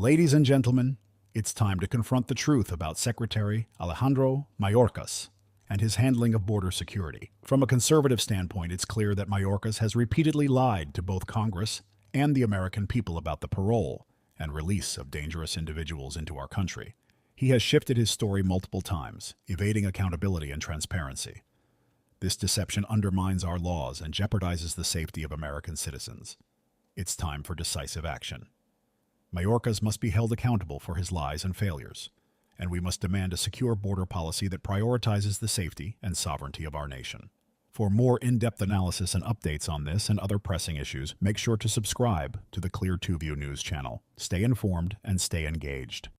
Ladies and gentlemen, it's time to confront the truth about Secretary Alejandro Mayorkas and his handling of border security. From a conservative standpoint, it's clear that Mayorkas has repeatedly lied to both Congress and the American people about the parole and release of dangerous individuals into our country. He has shifted his story multiple times, evading accountability and transparency. This deception undermines our laws and jeopardizes the safety of American citizens. It's time for decisive action. Mayorkas must be held accountable for his lies and failures, and we must demand a secure border policy that prioritizes the safety and sovereignty of our nation. For more in-depth analysis and updates on this and other pressing issues, make sure to subscribe to the Clear 2 View News channel. Stay informed and stay engaged.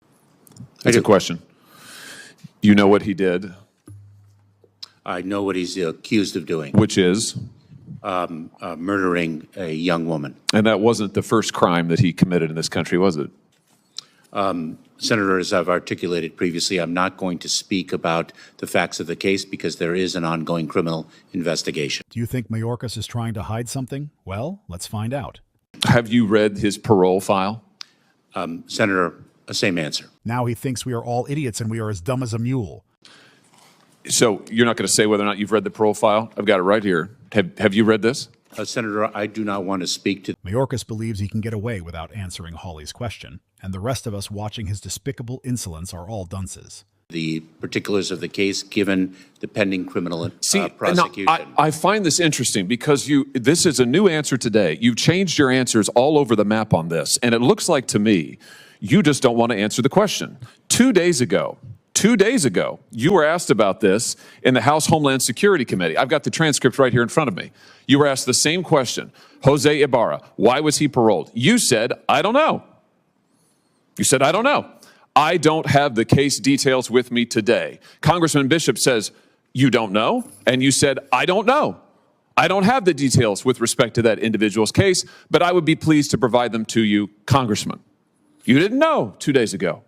That's a question. You know what he did? I know what he's accused of doing. Which is? Murdering a young woman. And that wasn't the first crime that he committed in this country, was it? Senator, as I've articulated previously, I'm not going to speak about the facts of the case because there is an ongoing criminal investigation. Do you think Mayorkas is trying to hide something? Well, let's find out. Have you read his parole file? Senator, same answer. Now he thinks we are all idiots and we are as dumb as a mule. So you're not going to say whether or not you've read the parole file? I've got it right here. Have you read this? Senator, I do not want to speak to... Mayorkas believes he can get away without answering Hawley's question, and the rest of us watching his despicable insolence are all dunces. The particulars of the case, given the pending criminal prosecution. Now, I find this interesting because this is a new answer today. You've changed your answers all over the map on this, and it looks like to me you just don't want to answer the question. 2 days ago, you were asked about this in the House Homeland Security Committee. I've got the transcript right here in front of me. You were asked the same question. Jose Ibarra, why was he paroled? You said, I don't know. You said, I don't know. I don't have the case details with me today. Congressman Bishop says, you don't know? And you said, I don't know. I don't have the details with respect to that individual's case, but I would be pleased to provide them to you, Congressman. You didn't know 2 days ago.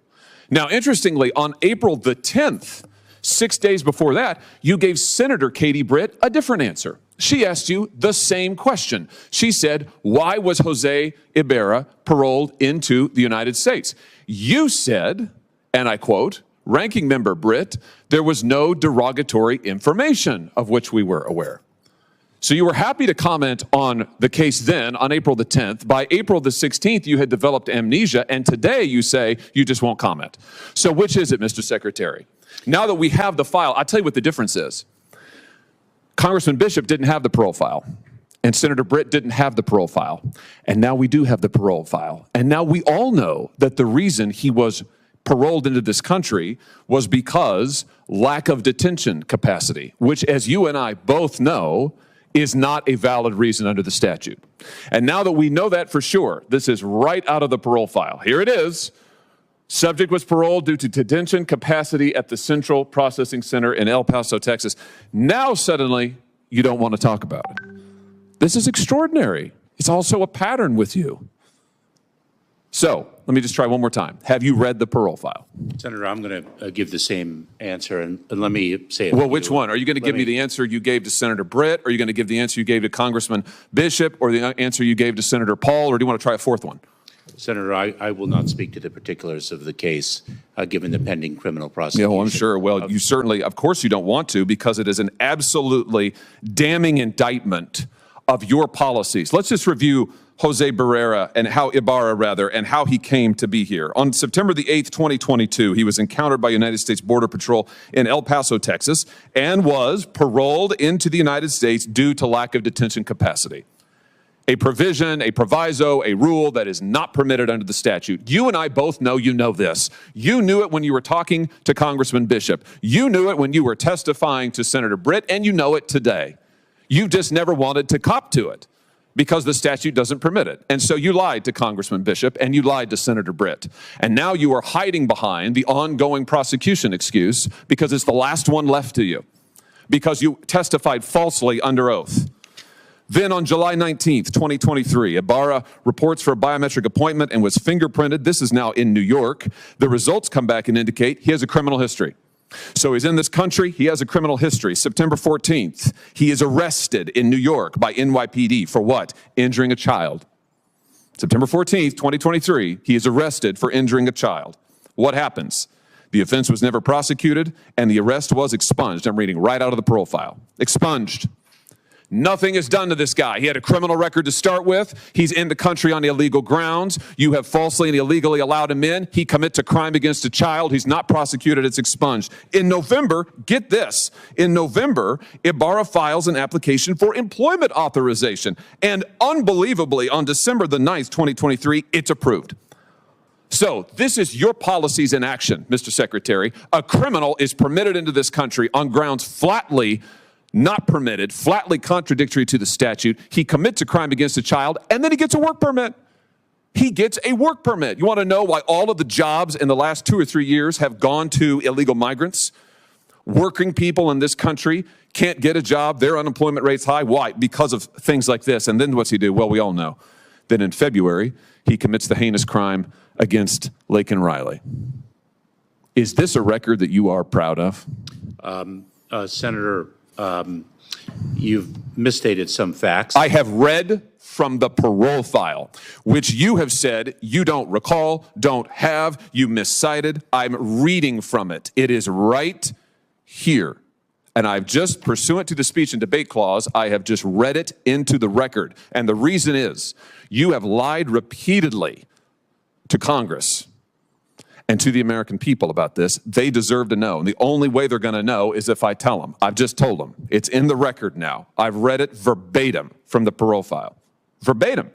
Now, interestingly, on April the 10th, 6 days before that, you gave Senator Katie Britt a different answer. She asked you the same question. She said, why was Jose Ibarra paroled into the United States? You said, and I quote, Ranking Member Britt, there was no derogatory information of which we were aware. So you were happy to comment on the case then, on April the 10th. By April the 16th, you had developed amnesia, and today you say you just won't comment. So which is it, Mr. Secretary? Now that we have the file, I'll tell you what the difference is. Congressman Bishop didn't have the parole file, and Senator Britt didn't have the parole file, and now we do have the parole file. And now we all know that the reason he was paroled into this country was because lack of detention capacity, which, as you and I both know, is not a valid reason under the statute. And now that we know that for sure, this is right out of the parole file. Here it is. Subject was paroled due to detention capacity at the Central Processing Center in El Paso, Texas. Now suddenly you don't want to talk about it. This is extraordinary. It's also a pattern with you. So let me just try one more time. Have you read the parole file? Senator, I'm going to give the same answer, and let me say it. Well, which one? Are you going to give me the answer you gave to Senator Britt? Are you going to give the answer you gave to Congressman Bishop, or the answer you gave to Senator Paul, or do you want to try a fourth one? Senator, I will not speak to the particulars of the case, given the pending criminal prosecution. Yeah, well, I'm sure. Well, you certainly, of course you don't want to, because it is an absolutely damning indictment of your policies. Let's just review Jose Ibarra, and how he came to be here. On September the 8th, 2022, he was encountered by United States Border Patrol in El Paso, Texas, and was paroled into the United States due to lack of detention capacity. A provision, a proviso, a rule that is not permitted under the statute. You and I both know you know this. You knew it when you were talking to Congressman Bishop. You knew it when you were testifying to Senator Britt, and you know it today. You just never wanted to cop to it, because the statute doesn't permit it. And so you lied to Congressman Bishop and you lied to Senator Britt. And now you are hiding behind the ongoing prosecution excuse because it's the last one left to you, because you testified falsely under oath. Then on July 19th, 2023, Ibarra reports for a biometric appointment and was fingerprinted. This is now in New York. The results come back and indicate he has a criminal history. So he's in this country, he has a criminal history. September 14th, he is arrested in New York by NYPD for what? Injuring a child. September 14th, 2023, he is arrested for injuring a child. What happens? The offense was never prosecuted, and the arrest was expunged. I'm reading right out of the parole file. Expunged. Nothing is done to this guy. He had a criminal record to start with. He's in the country on illegal grounds. You have falsely and illegally allowed him in. He commits a crime against a child. He's not prosecuted. It's expunged. In November, get this, in November, Ibarra files an application for employment authorization. And unbelievably, on December the 9th, 2023, it's approved. So this is your policies in action, Mr. Secretary. A criminal is permitted into this country on grounds flatly not permitted, flatly contradictory to the statute. He commits a crime against a child, and then he gets a work permit. He gets a work permit. You want to know why all of the jobs in the last 2 or 3 years have gone to illegal migrants? Working people in this country can't get a job. Their unemployment rate's high. Why? Because of things like this. And then what's he do? Well, we all know. Then in February, he commits the heinous crime against Laken Riley. Is this a record that you are proud of? Senator, you've misstated some facts. I have read from the parole file, which you have said you don't recall, don't have, you miscited. I'm reading from it. It is right here. And I've just, pursuant to the speech and debate clause, I have just read it into the record. And the reason is, you have lied repeatedly to Congress and to the American people about this. They deserve to know. And the only way they're going to know is if I tell them. I've just told them. It's in the record now. I've read it verbatim from the parole file. Verbatim.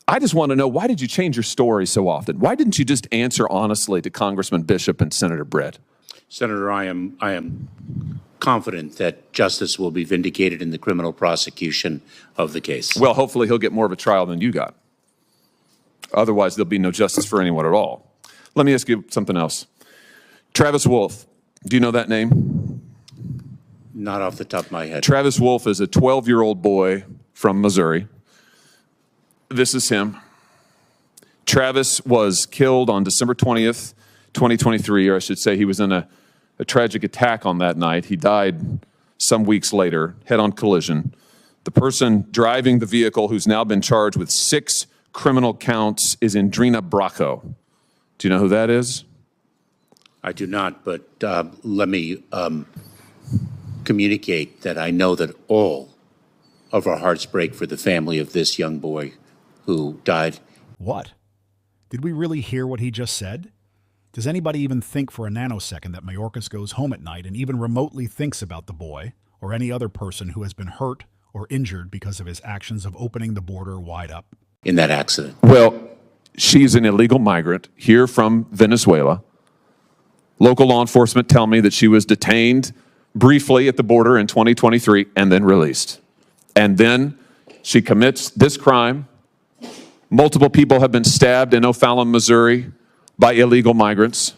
I just want to know, why did you change your story so often? Why didn't you just answer honestly to Congressman Bishop and Senator Brett? Senator, I am confident that justice will be vindicated in the criminal prosecution of the case. Well, hopefully he'll get more of a trial than you got. Otherwise, there'll be no justice for anyone at all. Let me ask you something else. Travis Wolf, do you know that name? Not off the top of my head. Travis Wolf is a 12-year-old boy from Missouri. This is him. Travis was killed on December 20th, 2023, or I should say he was in a tragic attack on that night. He died some weeks later, head-on collision. The person driving the vehicle, who's now been charged with 6 criminal counts, is Indrina Bracco. Do you know who that is? I do not, but let me communicate that I know that all of our hearts break for the family of this young boy who died. What? Did we really hear what he just said? Does anybody even think for a nanosecond that Mayorkas goes home at night and even remotely thinks about the boy or any other person who has been hurt or injured because of his actions of opening the border wide up? In that accident. Well, she's an illegal migrant here from Venezuela. Local law enforcement tell me that she was detained briefly at the border in 2023 and then released. And then she commits this crime. Multiple people have been stabbed in O'Fallon, Missouri by illegal migrants.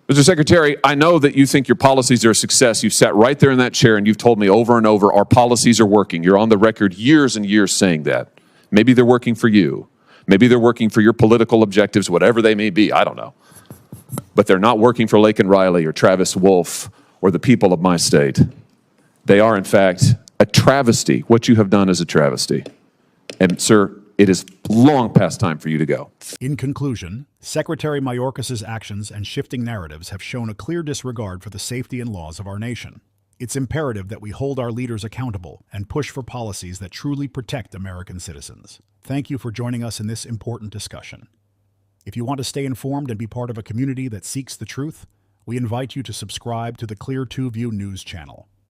Mr. Secretary, I know that you think your policies are a success. You've sat right there in that chair and you've told me over and over our policies are working. You're on the record years and years saying that. Maybe they're working for you. Maybe they're working for your political objectives, whatever they may be. I don't know. But they're not working for Laken Riley or Travis Wolf or the people of my state. They are, in fact, a travesty. What you have done is a travesty. And, sir, it is long past time for you to go. In conclusion, Secretary Mayorkas' actions and shifting narratives have shown a clear disregard for the safety and laws of our nation. It's imperative that we hold our leaders accountable and push for policies that truly protect American citizens. Thank you for joining us in this important discussion. If you want to stay informed and be part of a community that seeks the truth, we invite you to subscribe to the Clear 2 View News channel.